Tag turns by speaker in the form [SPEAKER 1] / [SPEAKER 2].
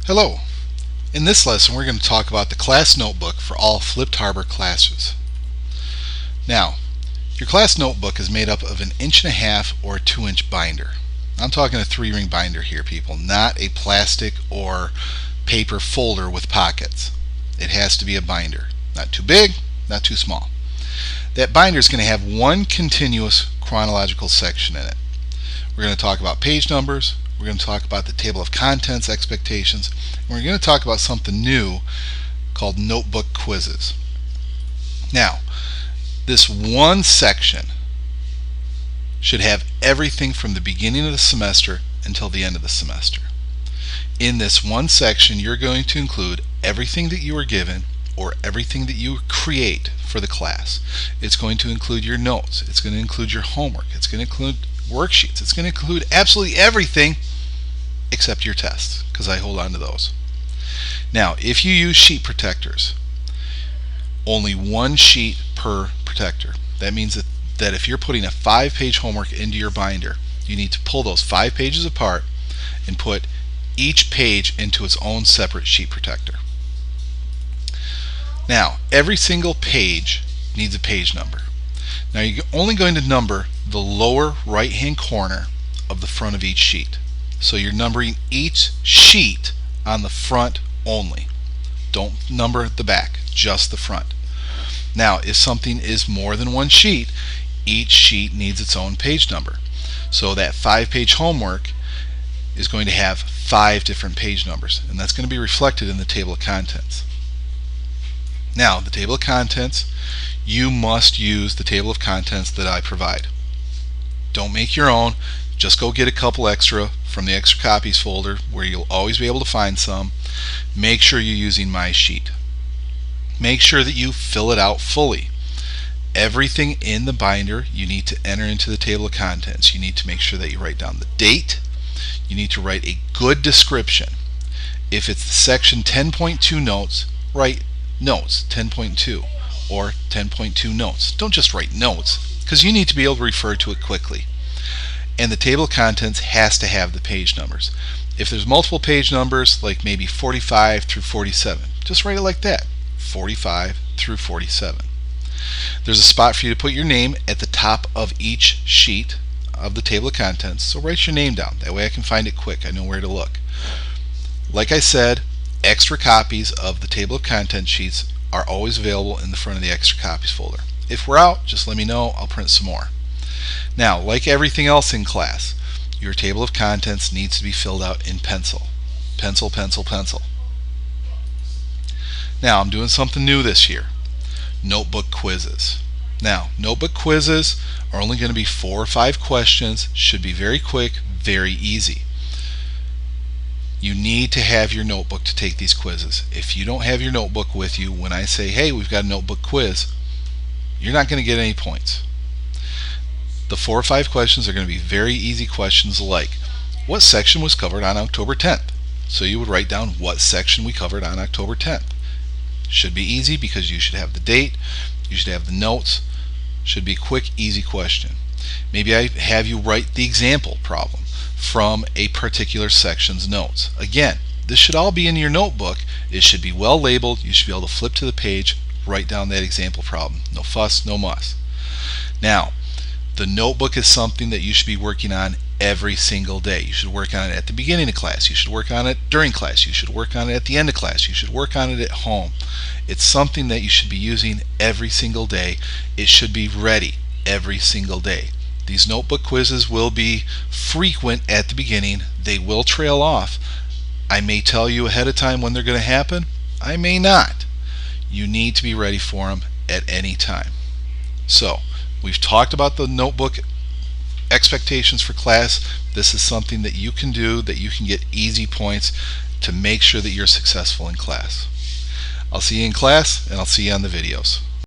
[SPEAKER 1] Hello. In this lesson we're going to talk about the class notebook for all Flipped Harbor classes. Now, your class notebook is made up of an 1.5 or 2-inch binder. I'm talking a 3-ring binder here, people, not a plastic or paper folder with pockets. It has to be a binder. Not too big, not too small. That binder is going to have one continuous chronological section in it. We're going to talk about page numbers, we're going to talk about the table of contents expectations, and we're going to talk about something new called notebook quizzes. Now, this one section should have everything from the beginning of the semester until the end of the semester. In this one section, you're going to include everything that you are given or everything that you create for the class. It's going to include your notes, it's going to include your homework, it's going to include worksheets, it's going to include absolutely everything except your tests, because I hold on to those. Now, if you use sheet protectors, only one sheet per protector. That means that if you're putting a 5-page homework into your binder, you need to pull those 5 pages apart and put each page into its own separate sheet protector. Now, every single page needs a page number. Now, you're only going to number the lower right hand corner of the front of each sheet. So you're numbering each sheet on the front only. Don't number the back, just the front. Now, if something is more than one sheet, each sheet needs its own page number. So that 5-page homework is going to have 5 different page numbers, and that's going to be reflected in the table of contents. Now, the table of contents, you must use the table of contents that I provide. Don't make your own. Just go get a couple extra from the extra copies folder where you'll always be able to find some. Make sure you're using my sheet. Make sure that you fill it out fully. Everything in the binder you need to enter into the table of contents. You need to make sure that you write down the date. You need to write a good description. If it's section 10.2 notes, write notes 10.2 or 10.2 notes. Don't just write notes, because you need to be able to refer to it quickly. And the table of contents has to have the page numbers. If there's multiple page numbers, like maybe 45 through 47, just write it like that, 45 through 47. There's a spot for you to put your name at the top of each sheet of the table of contents, so write your name down. That way I can find it quick. I know where to look. Like I said, extra copies of the table of contents sheets are always available in the front of the extra copies folder. If we're out, just let me know. I'll print some more. Now, like everything else in class, your table of contents needs to be filled out in pencil. Pencil, pencil, pencil. Now, I'm doing something new this year. Notebook quizzes. Now, notebook quizzes are only going to be 4 or 5 questions, should be very quick, very easy. You need to have your notebook to take these quizzes. If you don't have your notebook with you when I say, hey, we've got a notebook quiz, you're not going to get any points. The 4 or 5 questions are going to be very easy questions like, what section was covered on October 10th? So you would write down what section we covered on October 10th. Should be easy because you should have the date, you should have the notes. Should be a quick, easy question. Maybe I have you write the example problem from a particular section's notes. Again, this should all be in your notebook. It should be well labeled. You should be able to flip to the page, write down that example problem. No fuss, no muss. Now, the notebook is something that you should be working on every single day. You should work on it at the beginning of class. You should work on it during class. You should work on it at the end of class. You should work on it at home. It's something that you should be using every single day. It should be ready every single day. These notebook quizzes will be frequent at the beginning. They will trail off. I may tell you ahead of time when they're going to happen. I may not. You need to be ready for them at any time. So, we've talked about the notebook expectations for class. This is something that you can do, that you can get easy points to make sure that you're successful in class. I'll see you in class, and I'll see you on the videos.